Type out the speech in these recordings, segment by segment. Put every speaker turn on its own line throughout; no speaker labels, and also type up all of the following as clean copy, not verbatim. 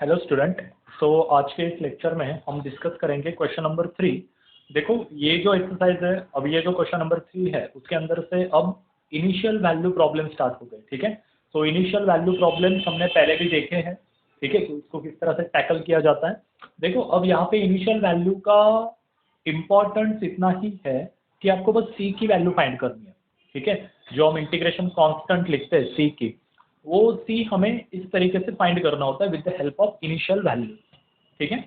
Hello student. आज के इस लेक्चर में हम डिस्कस करेंगे क्वेश्चन नंबर 3। देखो ये जो एक्सरसाइज है, अब ये जो क्वेश्चन नंबर 3 है उसके अंदर से अब इनिशियल वैल्यू प्रॉब्लम स्टार्ट हो गए। ठीक है, तो इनिशियल वैल्यू प्रॉब्लम्स हमने पहले भी देखे हैं। ठीक है, कि उसको किस तरह से टैकल किया जाता है। देखो अब यहाँ पे इनिशियल वैल्यू का इम्पोर्टेंस इतना ही है कि आपको बस सी की वैल्यू फाइंड करनी है। ठीक है, जो हम इंटीग्रेशन कांस्टेंट लिखते हैं सी की, वो सी हमें इस तरीके से फाइंड करना होता है with the help of initial value. ठीक है,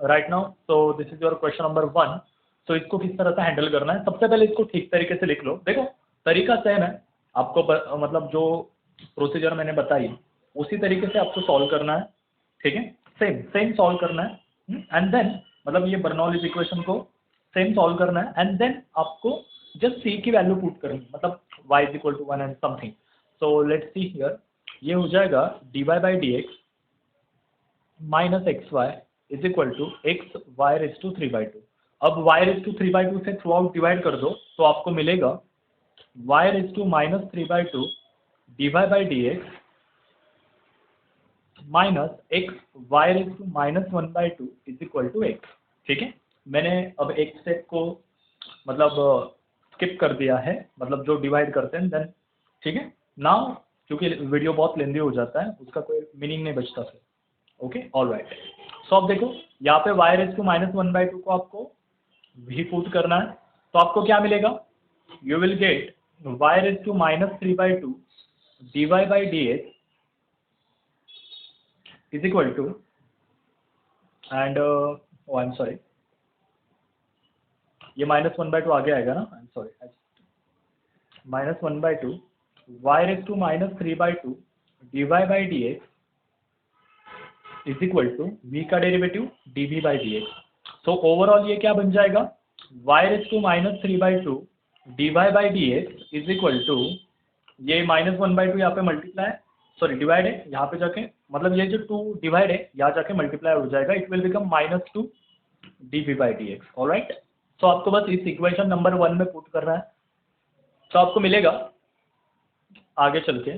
राइट नाउ तो this is your question number 1। तो इसको किस तरह से हैंडल करना है, सबसे पहले इसको ठीक तरीके से लिख लो। देखो तरीका सेम है, आपको मतलब जो प्रोसीजर मैंने बताई उसी तरीके से आपको सॉल्व करना है। ठीक है, सेम सेम सॉल्व करना है एंड देन मतलब ये बर्नौलीज इक्वेशन को सेम सॉल्व करना है एंड देन आपको जस्ट सी की वैल्यू पुट करनी है, मतलब y is equal to 1 and something. So let's see here, ये हो जाएगा dy by d x minus x y is equal to x y raise to 3/2। अब y रेज टू 3/2 से through out divide कर दो तो आपको मिलेगा y raise to minus 3/2 dy by d x minus x y raise to minus 1/2 is equal to x. ठीक है, मैंने अब एक स्टेप को मतलब स्किप कर दिया है, मतलब जो डिवाइड करते हैं देन। ठीक है, नाउ क्योंकि वीडियो बहुत लेंदी हो जाता है उसका कोई मीनिंग नहीं बचता फिर। Okay all right. सो अब देखो यहाँ पे y रेज टू माइनस 1/2 को आपको भी पुट करना है तो आपको क्या मिलेगा, you will get y raise to minus 3/2 dy by d x is equal to and I am sorry, ये माइनस 1/2 आगे आएगा ना, I am sorry, minus 1/2 y raise to minus 3/2 dy by d x is equal to v का derivative dv by d x. तो overall ये क्या बन जाएगा, y raise to minus 3/2 dy by d x is equal to, ये minus 1/2 यहाँ पे multiply sorry divide है यहाँ पे जाके, मतलब ये जो 2 डिवाइड है यहाँ जाके मल्टीप्लाई हो जाएगा, it will become -2 dv by d x. Alright, तो आपको बस इस इक्वेशन नंबर 1 में पुट करना है तो आपको मिलेगा आगे चल के,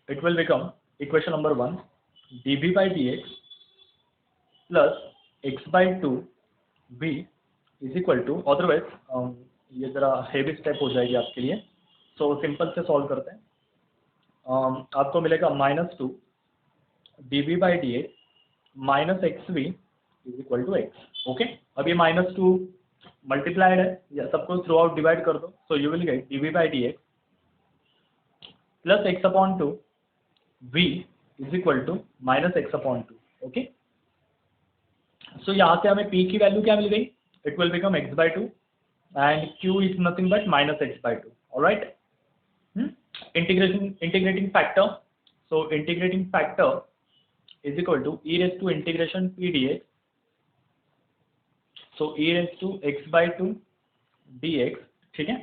it will become equation number 1 dv by dx plus x by 2 v is equal to, otherwise ये जरा हेवी स्टेप हो जाएगी आपके लिए, सो सिंपल से सॉल्व करते हैं। आपको मिलेगा -2 dv by dx minus x v is equal to x. Okay, अब ये -2 मल्टीप्लाइड है या सबको थ्रू आउट डिवाइड कर दो, so you will get dv by dx plus x upon 2 v is equal to minus X upon 2। Okay, so यहाँ से हमें p की वैल्यू क्या मिल गई, it will become x by 2 and q is nothing but minus X by 2। Alright, integrating factor, so integrating factor is equal to e raise to integration p dx, so e raise to x by 2 dx। ठीक है,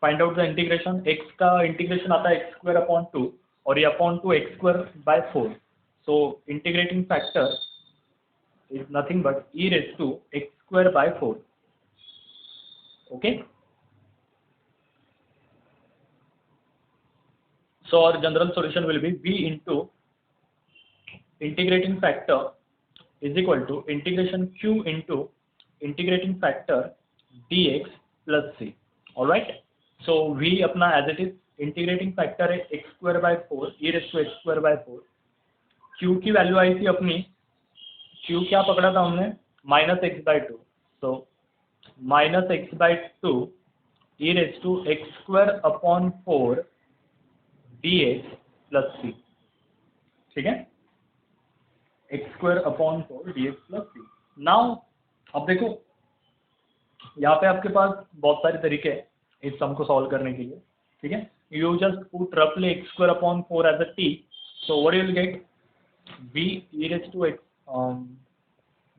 find out the integration, x का integration आता है x square upon 2 और ये upon 2 x square by 4, so integrating factor is nothing but e raise to x square by 4। Okay, so our general solution will be v into integrating factor is equal to integration q into integrating factor dx plus c। alright, so v अपना as it is integrating factor है x square by 4 e raise to x square by 4। q की value आई थी अपनी, q क्या पकड़ा था हमने, minus X by 2, so minus X by 2 e raise to x square upon 4 dx plus c। ठीक है, x square upon 4 dx plus c। Now अब देखो यहाँ पे आपके पास बहुत सारे तरीके हैं इस सम को सॉल्व करने के लिए। ठीक है, यू जस्ट पुट रफली x square upon 4 as a t, so what you will get v e raise to x,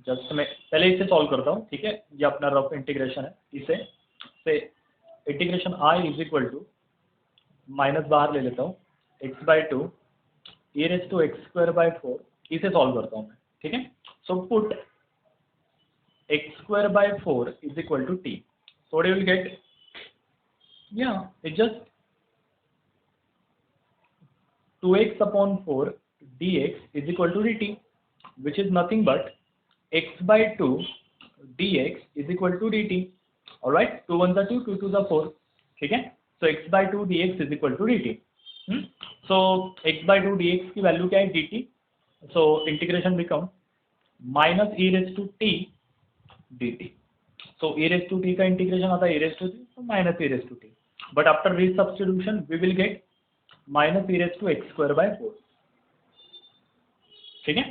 just मैं पहले इसे सॉल्व करता हूँ। ठीक है, ये अपना रफ इंटीग्रेशन है, इसे से integration i is equal to minus बाहर ले लेता हूँ x by 2 e raise to x square by 4, इसे सॉल्व करता हूँ मैं। ठीक है, so put x square by 4 is equal to t, so what you will get, yeah it just 2x upon 4 dx is equal to dt, which is nothing but x by 2 dx is equal to dt. Alright, 2 1 2, 2 2 4, ठीक है. So x by 2 dx is equal to dt. So x by 2 dx की value क्या है, dt. So integration become minus e raised to t dt. So e raised to t का integration आता है e raised to t, so minus e raised to t. But after resubstitution we will get minus e raised to x square by 4. ठीक है.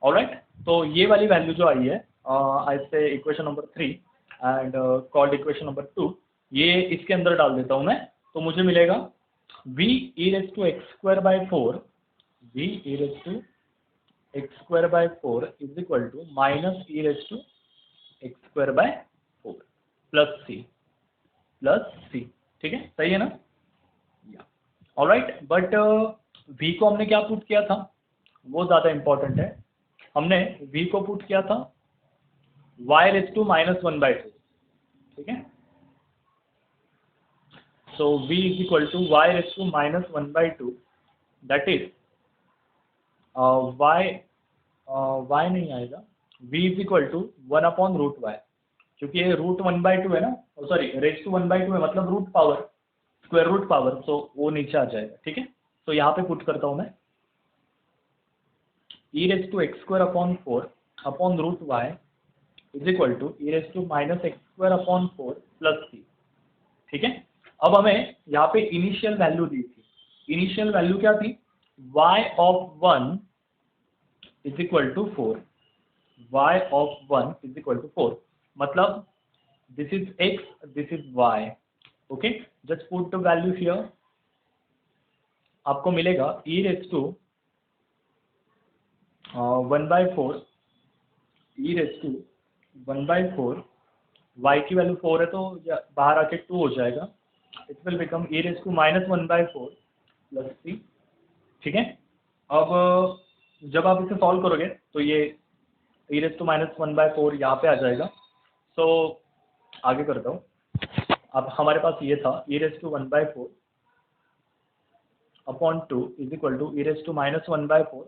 Alright, तो ये वाली value जो आई है आई से equation number 3 and called equation number 2, ये इसके अंदर डाल देता हूं मैं. तो मुझे मिलेगा v e raised to x square by 4, v e raised to x square by 4 is equal to minus e raised to x square by 4 plus c. ठीक है, सही है ना. ऑलराइट, बट v को हमने क्या पुट किया था, वो ज़्यादा इंपॉर्टेंट है. हमने v को पुट किया था y raised to minus 1 by 2. ठीक है. So v is equal to y raised to minus 1 by 2, that is y नहीं आएगा, v is equal to 1 upon root y, क्योंकि ये रूट 1 by 2 है ना, सॉरी रेज टू 1 by 2 है, मतलब root power, square root power, तो वो नीचे आ जाएगा. ठीक है, तो यहाँ पे पुट करता हूँ मैं e raised to x square upon 4 upon root y is equal to e raised to minus x square upon 4 plus c. ठीक है. अब हमें यहाँ पे इनिशियल वैल्यू दी थी. इनिशियल वैल्यू क्या थी, y of 1 is equal to 4, y of 1 is equal to 4, मतलब this is x, this is y. okay, just put the value here. आपको मिलेगा e raised to 1 by 4, e raised to 1 by 4, y की value 4 है तो बाहर आके 2 हो जाएगा. It will become e raised to minus 1 by 4 plus c. ठीक है. अब जब आप इसे सॉल्व करोगे तो ये e raised to minus 1 by 4 यहाँ पे आ जाएगा. तो आगे करता हूँ. अब हमारे पास ये था e raised to 1 by 4 upon 2 is equal to e raised to minus 1 by 4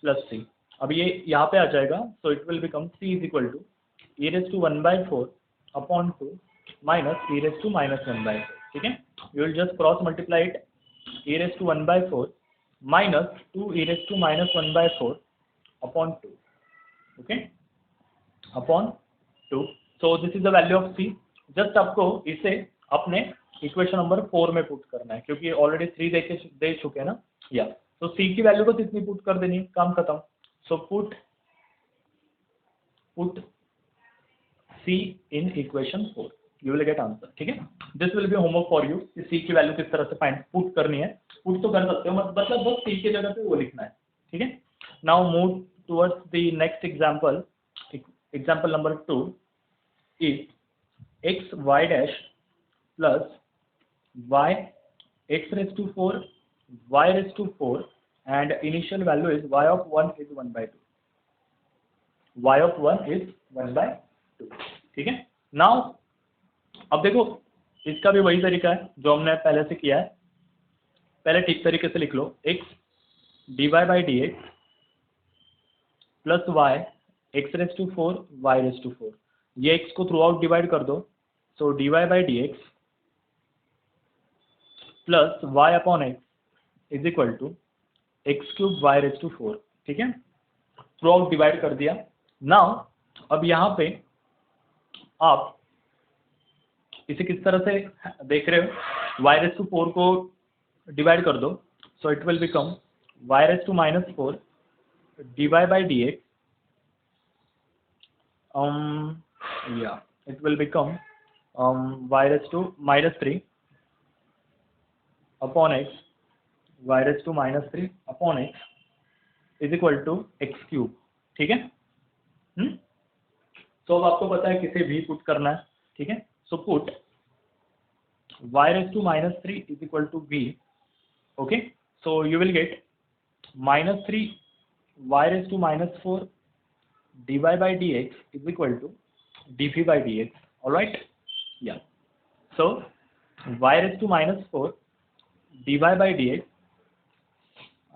plus c. अब ये यहाँ पे आ जाएगा, so it will become c is equal to e raised to 1 by 4 upon 2 minus e raised to minus 1 by 4. ठीक है. You will just cross multiply it, e raised to 1 by 4 minus 2 e raised to minus 1 by 4 upon 2. okay, upon 2. So this is the value of c. Just आपको इसे अपने equation number 4 में put करना है, क्योंकि already 3 दे चुके हैं ना. या तो c की वैल्यू को इतनी पुट कर देनी है, काम खत्म. So put c in equation 4, you will get answer. ठीक है. This will be homework for you कि c की वैल्यू किस तरह से फाइंड पुट करनी है. पुट तो कर सकते हो, मतलब बस c की जगह पे वो लिखना है. ठीक है. Now move towards the next example. Example number 2 is x y dash plus y x raised to 4 y raised to 4 and initial value is y of 1 is 1 by 2. y of 1 is 1 by 2. ठीक है. Now अब देखो, इसका भी वही तरीका है जो हमने पहले से किया है. पहले ठीक तरीके से लिख लो, x dy by dx plus y x raised to 4 y raised to 4. ये x को थ्रू आउट डिवाइड कर दो, so dy by dx plus y upon x is equal to x cube y raised to 4. ठीक है. Through out divide कर दिया. Now अब यहाँ पे आप इसे किस तरह से देख रहे हो, y raised to 4 को डिवाइड कर दो, सो it will become y raised to minus 4 dy by dx. It will become y raised to minus 3 upon x, y raised to minus 3 upon x is equal to x cube. ठीक है. तो अब आपको पता है किसे भी पुट करना है. ठीक है. So put y raised to minus 3 is equal to v. okay, so you will get minus 3 y raised to minus 4 dy by dx is equal to dv by dx. all right. yeah, so y raised to minus 4 dy by dx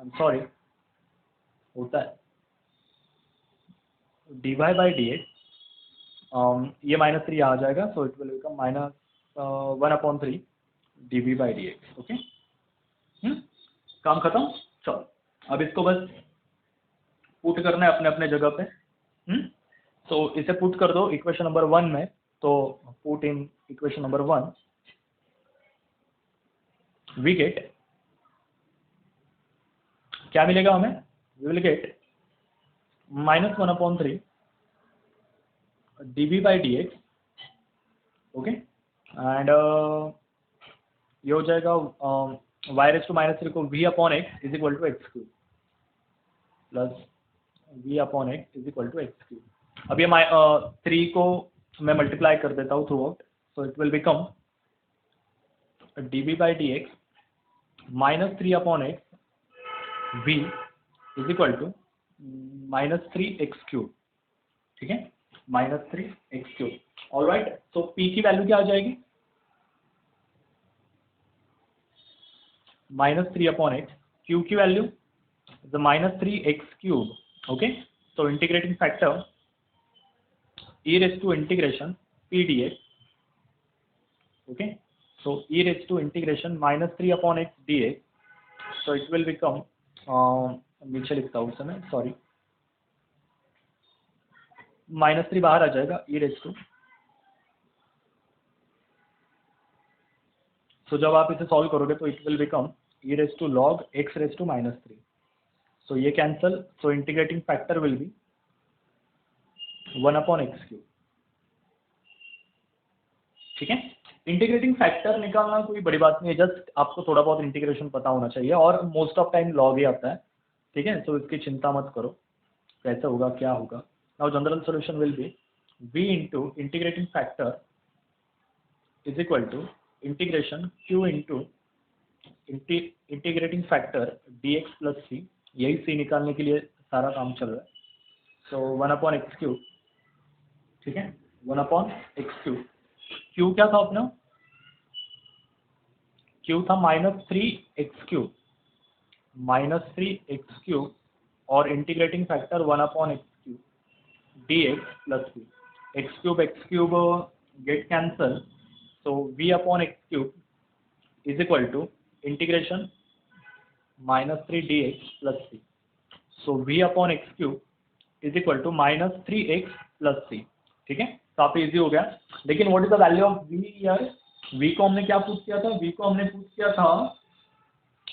am sorry, होता है dy by d x, ये -3 यहाँ आ जाएगा, सो it will become -1/3 dv by d x. Okay, काम खत्म। चलो अब इसको बस पुट करना है अपने अपने जगह पे। तो इसे पुट कर दो इक्वेशन नंबर 1 में, तो put in equation number 1 we get, क्या मिलेगा हमें, we will get -1/3 dv by d x. Okay, and ये हो जाएगा y⁻³ को v/x is equal to x³ plus v/x is equal to x³। अब ये 3 को मैं मल्टीप्लाई कर देता हूँ throughout, so it will become dv by d x -3/x v is equal to -3x³। ठीक है, -3x³। ऑलराइट, तो p की वैल्यू क्या आ जाएगी, -3/x, q की value the -3x³। Okay, so integrating factor e raised to integration p dx। okay, so e raised to integration -3/x dx, so it will become नीचे लिखता हूँ समय, sorry, -3 बाहर आ जाएगा, e raised to, so जब आप इसे सॉल्व करोगे तो it will become e raised to log x raised to -3, so ये cancel, so integrating factor will be 1/x³। ठीक है, इंटीग्रेटिंग फैक्टर निकालना कोई बड़ी बात नहीं है, जस्ट आपको थोड़ा बहुत इंटीग्रेशन पता होना चाहिए, और मोस्ट ऑफ टाइम लॉग ही आता है। ठीक है, तो इसकी चिंता मत करो कैसे होगा क्या होगा। Now general solution will be v into integrating factor is equal to integration q into integrating factor dx plus c, यही c निकालने के लिए सारा काम चल रहा है, सो 1/x³। ठीक है, 1/x³। q क्या था अपना, q था -3x³, -3x³ और integrating factor 1/x³ dx plus c, x³ get cancel, so v/x³ is equal to integration -3 dx plus c, so v/x³ is equal to -3x plus c। ठीक है, काफी easy हो गया। लेकिन what is the value of v यार, v को हमने क्या पुट किया था, v को हमने पुट किया था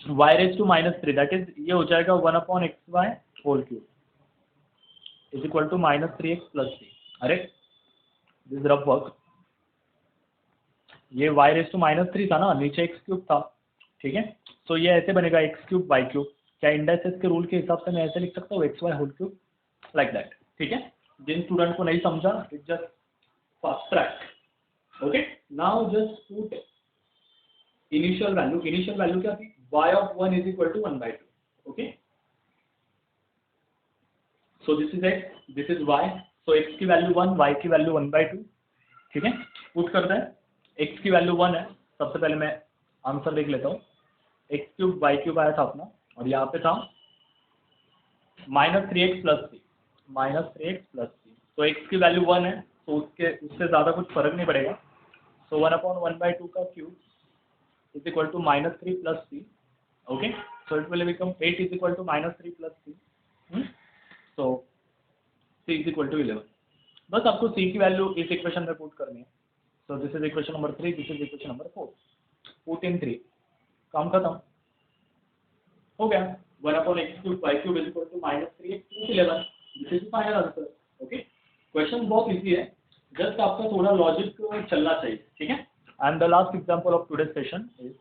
y⁻3, दैट इज ये हो जाएगा 1/xy whole cube is equal to -3x plus c। अरे दिस रफ वर्क, ये y⁻3 था ना, नीचे x³ था। ठीक है, तो ये ऐसे बनेगा x³ y³। क्या इंडाइसेस के रूल के हिसाब से मैं ऐसे लिख सकता हूँ xy whole cube, like that. ठीक है, जिन स्टूडेंट को नहीं समझा, it just fast track. Okay, now just put initial value, initial value क्या थी, y(1) is equal to 1/2। Okay, so this is x, this is y, so x की value 1, y की वैल्यू 1/2। ठीक है, पुट करते हैं, x की value 1 है, सबसे पहले मैं आंसर देख लेता हूँ, x³ y³ आया था अपना, और यहाँ पे था -3x plus c, -3x plus c, तो x की वैल्यू 1 है, तो उससे ज़्यादा कुछ फर्क नहीं पड़ेगा, सो 1/1/2 का cube is equal to -3 plus c। Okay, so it will become 8 is equal to -3 plus c, so c is equal to 11। बस आपको c की वैल्यू इस इक्वेशन में पुट करनी है, so this is equation number 3, this is equation number 4, put in 3, काम खत्म हो गया। 1/x³ y³ is equal to -3x plus 11, this is final answer. Okay, question बहुत इजी है, जस्ट आपका थोड़ा लॉजिक चलना चाहिए। ठीक है, and the last example of today session is,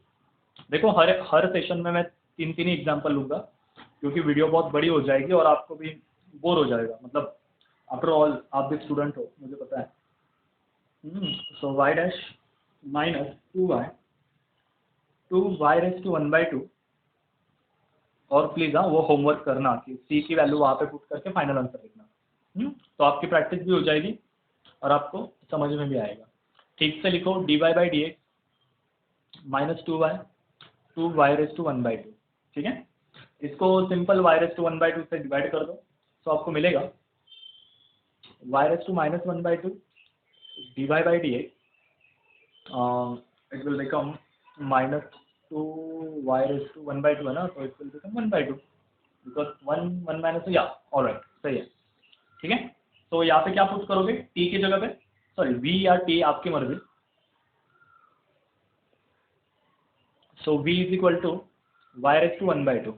देखो हर सेशन में मैं 3 ही एग्जांपल लूंगा, क्योंकि वीडियो बहुत बड़ी हो जाएगी और आपको भी बोर हो जाएगा, मतलब आफ्टर ऑल आप भी स्टूडेंट हो, मुझे पता है। सो y डैश माइनस 2y⁻², और प्लीज हाँ वो होमवर्क करना कि c की वैल्यू वहाँ पे पुट करके फाइनल आंसर लिखना, तो आपकी प्रैक्टिस भी हो जाएगी और आपको समझ में भी आएगा। ठीक से लिखो, dy by d x -2y 2y⁻²। ठीक है, इसको सिंपल y⁻² से डिवाइड कर दो, तो आपको मिलेगा y⁻⁻1/2 dy/dx it will become -2y⁻² है ना, तो it will become 1/2 because 1 minus, या ऑलराइट सही है, ठीक है। तो यहाँ पे क्या पुट करोगे t की जगह पे, सॉरी v या t आपकी मर्जी। So v is equal to y⁻²,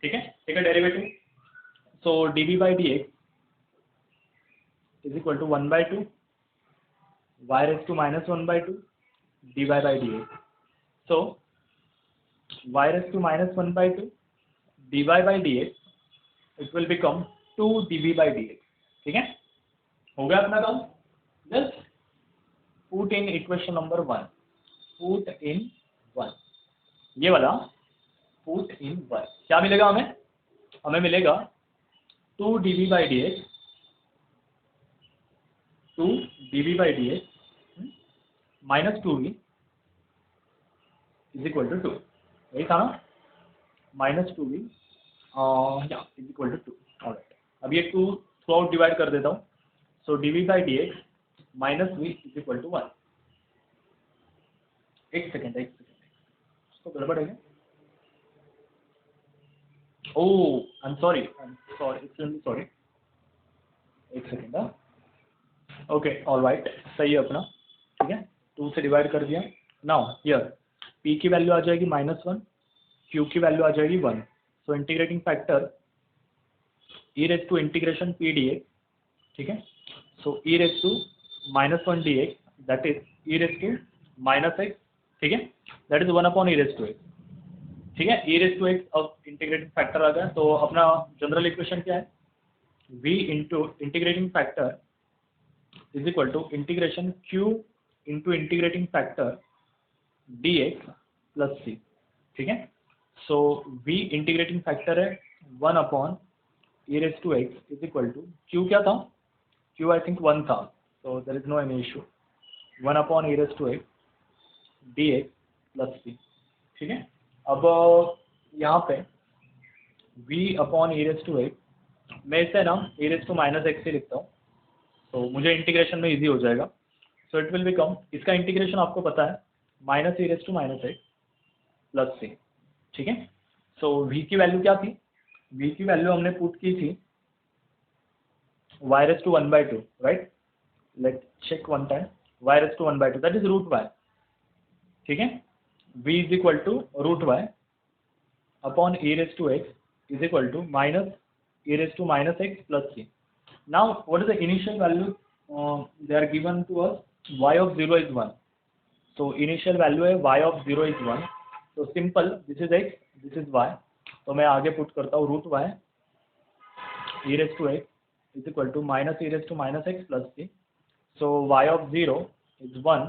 ठीक है, ठीक है derivative. So dv/dx is equal to 1/2 y⁻⁻1/2 dy/dx। So y⁻⁻1/2 dy/dx it will become 2 dv/dx, ठीक है। हो गया अपना काम। Just put in equation number 1, put in 1, ये वाला पुट इन 1, क्या मिलेगा हमें? हमें मिलेगा 2 dv/dx minus 2v is equal to 2, यही था ना, -2v is equal to 2। Alright, अब ये 2 थ्रू आउट डिवाइड कर देता हूँ। So dv/dx minus v is equal to 1। एक सेकेंड तो गड़बड़ है क्या? Oh I am sorry, extremely sorry, एक सेकेंड। ओके ऑलराइट, सही है अपना, ठीक है, 2 से डिवाइड कर दिया। नाउ हियर p की वैल्यू आ जाएगी -1, q की वैल्यू आ जाएगी 1। सो integrating factor e⁻⁻ p dx, ठीक है। सो e⁻−1 dx that is e⁻−x, ठीक है, दैट इज 1/e⁻x, ठीक है। e⁻x अब इंटीग्रेटिंग फैक्टर आ गया, तो अपना जनरल इक्वेशन क्या है? v into integrating factor is equal to integration q into integrating factor dx plus c, ठीक है। सो v इंटीग्रेटिंग फैक्टर है 1/e⁻x is equal to q, क्या था? q आई थिंक 1 था, so there is no any issue, 1/e⁻x dx plus c, ठीक है। अब यहाँ पे v/e⁻x मैं इसे ना e⁻x ही लिखता हूँ, तो मुझे इंटीग्रेशन में इजी हो जाएगा। सो इट विल बिकम, इसका इंटीग्रेशन आपको पता है -e⁻x प्लस c, ठीक है। सो v की वैल्यू क्या थी? v की वैल्यू हमने पुट की थी y⁻1/2, right, let check one time, y⁻1/2 that is √y, ठीक है। v is equal to √y upon e⁻x is equal to -e⁻x plus c। Now what is the initial value they are given to us? y/0 is 1, so initial value है y/0 is 1, so simple, this is x, this is y, तो मैं आगे put करता हूँ √y e⁻x is equal to -e⁻x plus c, so y/0 is 1,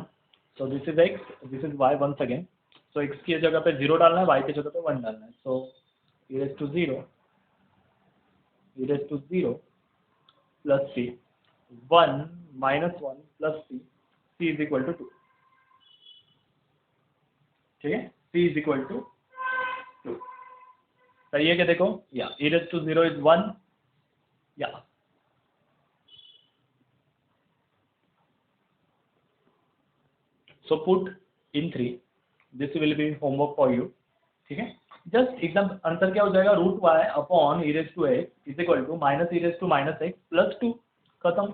so this is x, this is y once again, so x की जगह पे 0 डालना है, y की जगह पे 1 डालना है, so e⁻0 plus c, 1 minus 1 plus c is equal to 2, ठीक है, c is equal to 2, सही है क्या? देखो या e⁻0 is 1, या so put in 3, this will be homework for you, ठीक है। जस्ट एकदम आंसर क्या हो जाएगा? √y upon e⁻x is equal to -e⁻x plus 2, खत्म,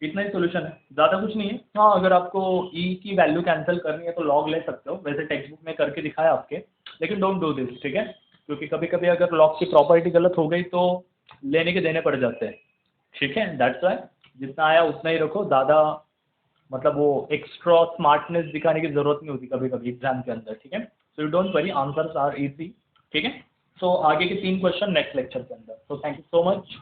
इतना ही सोल्यूशन है, ज़्यादा कुछ नहीं है। हाँ, अगर आपको e की वैल्यू कैंसिल करनी है तो लॉग ले सकते हो, वैसे टेक्स्ट बुक में करके दिखाया आपके, लेकिन डोंट डू दिस, ठीक है, क्योंकि कभी कभी अगर लॉग की प्रॉपर्टी गलत हो गई तो लेने के देने पड़ जाते हैं, ठीक है। दैट्स वाई जितना आया उतना ही रखो, ज़्यादा मतलब वो एक्स्ट्रा स्मार्टनेस दिखाने की जरूरत नहीं होती कभी कभी एग्जाम के अंदर, ठीक है। So you don't worry, answers are easy, ठीक है। सो आगे के 3 क्वेश्चन नेक्स्ट लेक्चर के अंदर। So thank you so much.